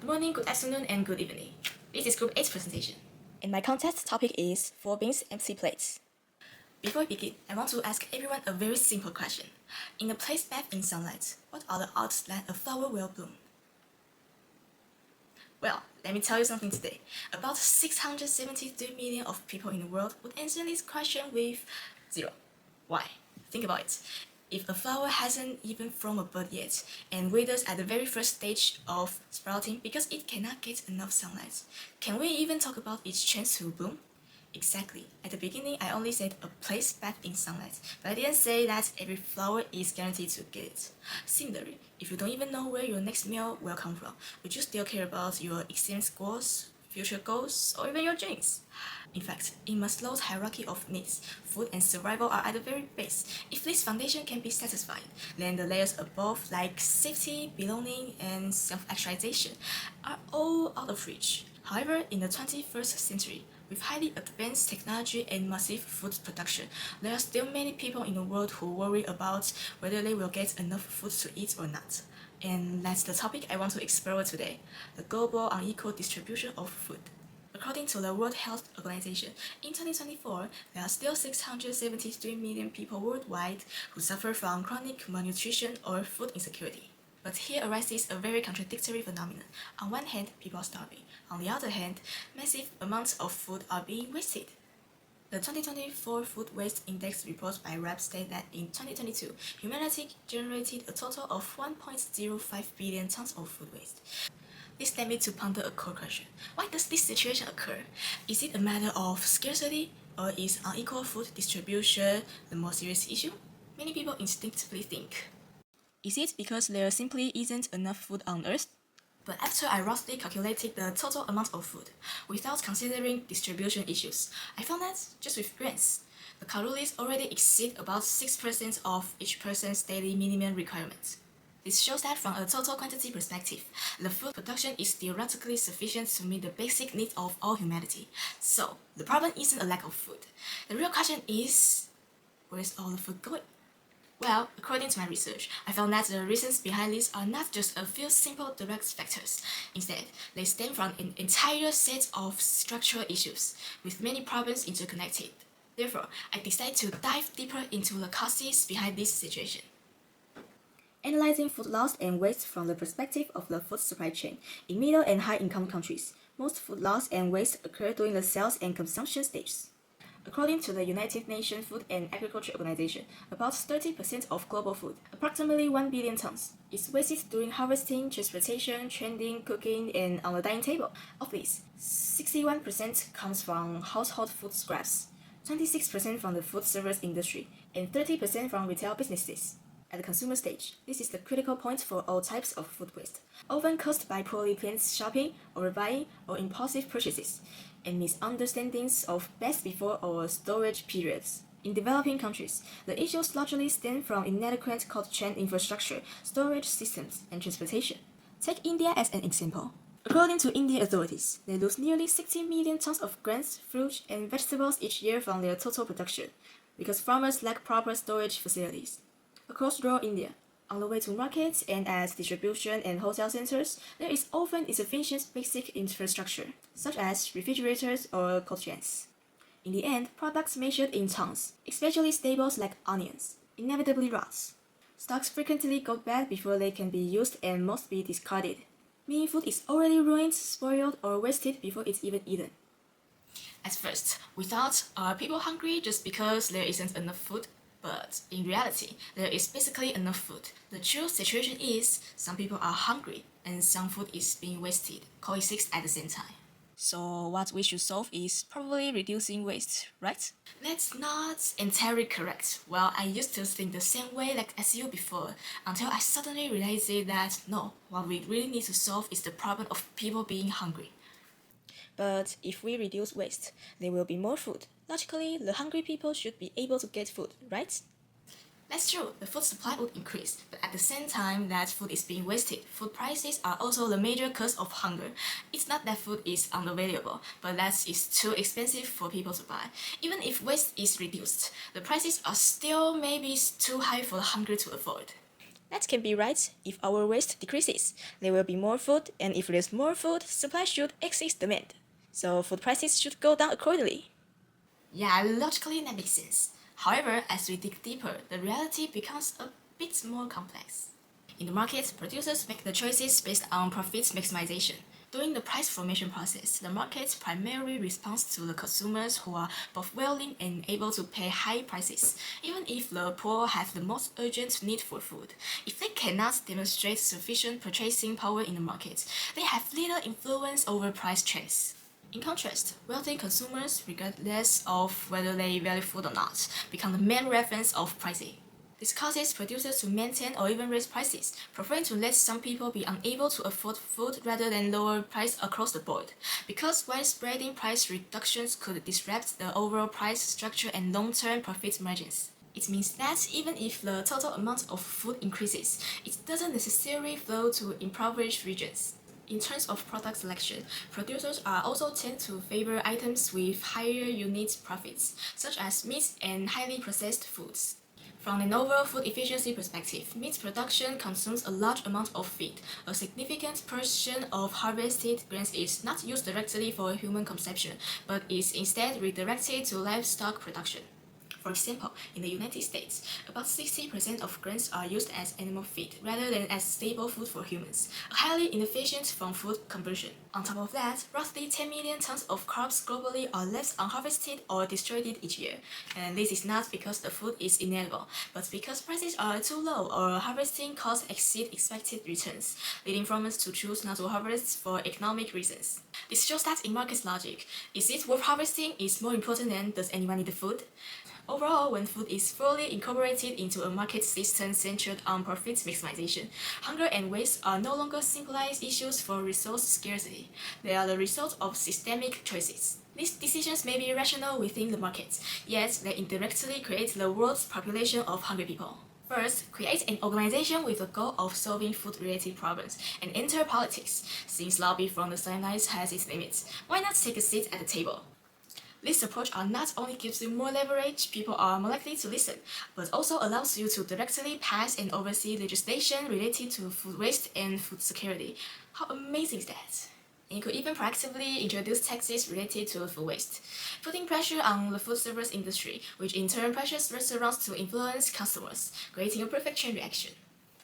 morning, good afternoon, and good evening. This is Group 8 presentation. And my contest topic is 4 beans empty plates. Before we begin, I want to ask everyone a very simple question. In a place bathed in sunlight, what are the odds that a flower will bloom? Well, let me tell you something today. About 673 million of people in the world would answer this question with 0. Why? Think about it. If a flower hasn't even formed a bud yet and withers at the very first stage of sprouting because it cannot get enough sunlight, can we even talk about its chance to bloom? Exactly. At the beginning, I only said a place bathed in sunlight, but I didn't say that every flower is guaranteed to get it. Similarly, if you don't even know where your next meal will come from, would you still care about your exam scores, future goals, or even your dreams? In fact, in Maslow's hierarchy of needs, food and survival are at the very base. If this foundation can be satisfied, then the layers above, like safety, belonging, and self-actualization, are all out of reach. However, in the 21st century, with highly advanced technology and massive food production, there are still many people in the world who worry about whether they will get enough food to eat or not. And that's the topic I want to explore today, the global unequal distribution of food. According to the World Health Organization, in 2024, there are still 673 million people worldwide who suffer from chronic malnutrition or food insecurity. But here arises a very contradictory phenomenon. On one hand, people are starving. On the other hand, massive amounts of food are being wasted. The 2024 Food Waste Index report by RAP states that in 2022, humanity generated a total of 1.05 billion tons of food waste. This led me to ponder a core question. Why does this situation occur? Is it a matter of scarcity, or is unequal food distribution the more serious issue? Many people instinctively think. Is it because there simply isn't enough food on Earth? But after I roughly calculated the total amount of food, without considering distribution issues, I found that, just with grains, the calories already exceed about 6% of each person's daily minimum requirements. This shows that from a total quantity perspective, the food production is theoretically sufficient to meet the basic needs of all humanity. So, the problem isn't a lack of food. The real question is, where's all the food going? Well, according to my research, I found that the reasons behind this are not just a few simple direct factors. Instead, they stem from an entire set of structural issues, with many problems interconnected. Therefore, I decided to dive deeper into the causes behind this situation. Analyzing food loss and waste from the perspective of the food supply chain. In middle and high-income countries, most food loss and waste occur during the sales and consumption stages. According to the United Nations Food and Agriculture Organization, about 30% of global food, approximately 1 billion tons, is wasted during harvesting, transportation, trending, cooking, and on the dining table. Of this, 61% comes from household food scraps, 26% from the food service industry, and 30% from retail businesses. At the consumer stage, this is the critical point for all types of food waste, often caused by poorly planned shopping, overbuying, or impulsive purchases, and misunderstandings of best before or storage periods. In developing countries, the issues largely stem from inadequate cold chain infrastructure, storage systems, and transportation. Take India as an example. According to Indian authorities, they lose nearly 60 million tons of grains, fruit, and vegetables each year from their total production, because farmers lack proper storage facilities. Across rural India, on the way to markets and at distribution and wholesale centers, there is often insufficient basic infrastructure, such as refrigerators or cold chains. In the end, products measured in tons, especially staples like onions, inevitably rot. Stocks frequently go bad before they can be used and must be discarded, meaning food is already ruined, spoiled, or wasted before it's even eaten. At first, we thought, are people hungry just because there isn't enough food? But in reality, there is basically enough food. The true situation is, some people are hungry and some food is being wasted, coexist at the same time. So what we should solve is probably reducing waste, right? That's not entirely correct. Well, I used to think the same way like as you before, until I suddenly realized that no, what we really need to solve is the problem of people being hungry. But if we reduce waste, there will be more food. Logically, the hungry people should be able to get food, right? That's true, the food supply would increase, but at the same time that food is being wasted, food prices are also the major cause of hunger. It's not that food is unavailable, but that it's too expensive for people to buy. Even if waste is reduced, the prices are still maybe too high for the hungry to afford. That can be right. If our waste decreases, there will be more food, and if there's more food, supply should exceed demand. So food prices should go down accordingly. Yeah, logically that makes sense. However, as we dig deeper, the reality becomes a bit more complex. In the market, producers make the choices based on profit maximization. During the price formation process, the market primarily responds to the consumers who are both willing and able to pay high prices, even if the poor have the most urgent need for food. If they cannot demonstrate sufficient purchasing power in the market, they have little influence over price trends. In contrast, wealthy consumers, regardless of whether they value food or not, become the main reference of pricing. This causes producers to maintain or even raise prices, preferring to let some people be unable to afford food rather than lower price across the board, because widespreading price reductions could disrupt the overall price structure and long-term profit margins. It means that even if the total amount of food increases, it doesn't necessarily flow to impoverished regions. In terms of product selection, producers are also tend to favor items with higher unit profits, such as meat and highly processed foods. From an overall food efficiency perspective, meat production consumes a large amount of feed. A significant portion of harvested grains is not used directly for human consumption, but is instead redirected to livestock production. For example, in the United States, about 60% of grains are used as animal feed rather than as staple food for humans, a highly inefficient from food conversion. On top of that, roughly 10 million tons of crops globally are left unharvested or destroyed each year. And this is not because the food is inedible, but because prices are too low or harvesting costs exceed expected returns, leading farmers to choose not to harvest for economic reasons. This shows that in market logic, is it worth harvesting is more important than does anyone need the food? Overall, when food is fully incorporated into a market system centered on profit maximization, hunger and waste are no longer simplified issues for resource scarcity. They are the result of systemic choices. These decisions may be rational within the market, yet they indirectly create the world's population of hungry people. First, create an organization with the goal of solving food-related problems and enter politics. Since lobby from the sidelines has its limits, why not take a seat at the table? This approach not only gives you more leverage, people are more likely to listen, but also allows you to directly pass and oversee legislation related to food waste and food security. How amazing is that? And you could even proactively introduce taxes related to food waste, putting pressure on the food service industry, which in turn pressures restaurants to influence customers, creating a perfect chain reaction.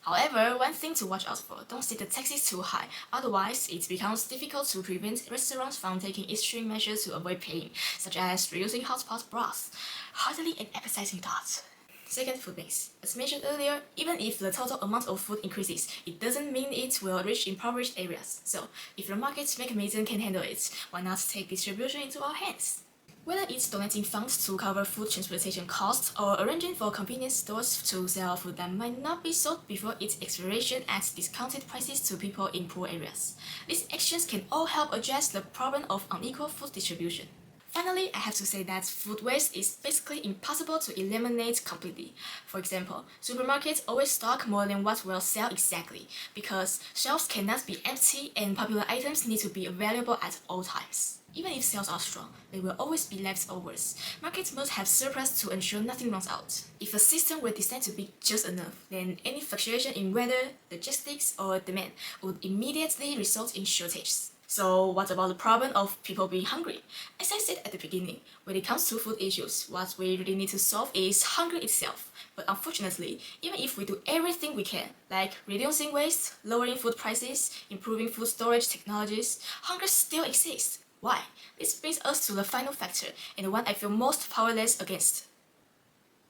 However, one thing to watch out for, don't set the taxes too high, otherwise it becomes difficult to prevent restaurants from taking extreme measures to avoid paying, such as reusing hot pot broth. Hardly an appetizing thought. Second, food mix. As mentioned earlier, even if the total amount of food increases, it doesn't mean it will reach impoverished areas. So, if the market mechanism can handle it, why not take distribution into our hands? Whether it's donating funds to cover food transportation costs or arranging for convenience stores to sell food that might not be sold before its expiration at discounted prices to people in poor areas. These actions can all help address the problem of unequal food distribution. Finally, I have to say that food waste is basically impossible to eliminate completely. For example, supermarkets always stock more than what will sell exactly, because shelves cannot be empty and popular items need to be available at all times. Even if sales are strong, there will always be leftovers. Markets must have surplus to ensure nothing runs out. If a system were designed to be just enough, then any fluctuation in weather, logistics, or demand would immediately result in shortages. So what about the problem of people being hungry? As I said at the beginning, when it comes to food issues, what we really need to solve is hunger itself. But unfortunately, even if we do everything we can, like reducing waste, lowering food prices, improving food storage technologies, hunger still exists. Why? This brings us to the final factor, and the one I feel most powerless against: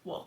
war.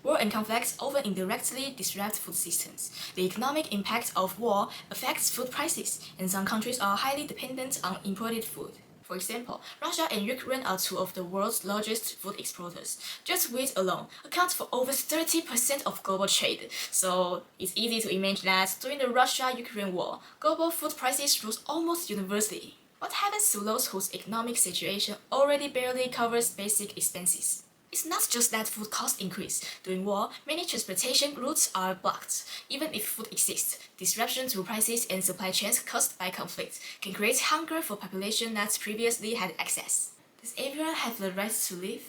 War and conflicts often indirectly disrupt food systems. The economic impact of war affects food prices, and some countries are highly dependent on imported food. For example, Russia and Ukraine are two of the world's largest food exporters. Just wheat alone accounts for over 30% of global trade. So it's easy to imagine that during the Russia-Ukraine war, global food prices rose almost universally. What happens to those whose economic situation already barely covers basic expenses? It's not just that food costs increase. During war, many transportation routes are blocked. Even if food exists, disruption to prices and supply chains caused by conflict can create hunger for population that previously had access. Does everyone have the right to live?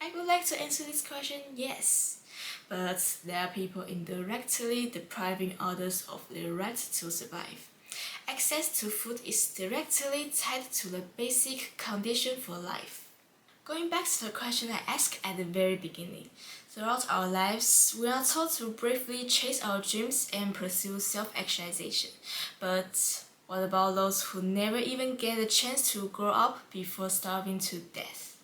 I would like to answer this question yes. But there are people indirectly depriving others of their right to survive. Access to food is directly tied to the basic condition for life. Going back to the question I asked at the very beginning, throughout our lives, we are taught to bravely chase our dreams and pursue self-actualization. But what about those who never even get a chance to grow up before starving to death?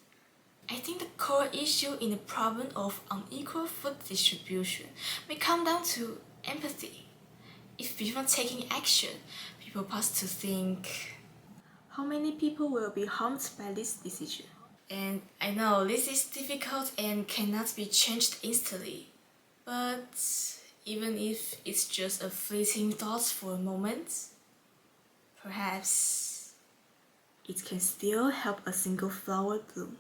I think the core issue in the problem of unequal food distribution may come down to empathy. If before taking action, people pause to think, how many people will be harmed by this decision? And I know this is difficult and cannot be changed instantly. But even if it's just a fleeting thought for a moment, perhaps it can still help a single flower bloom.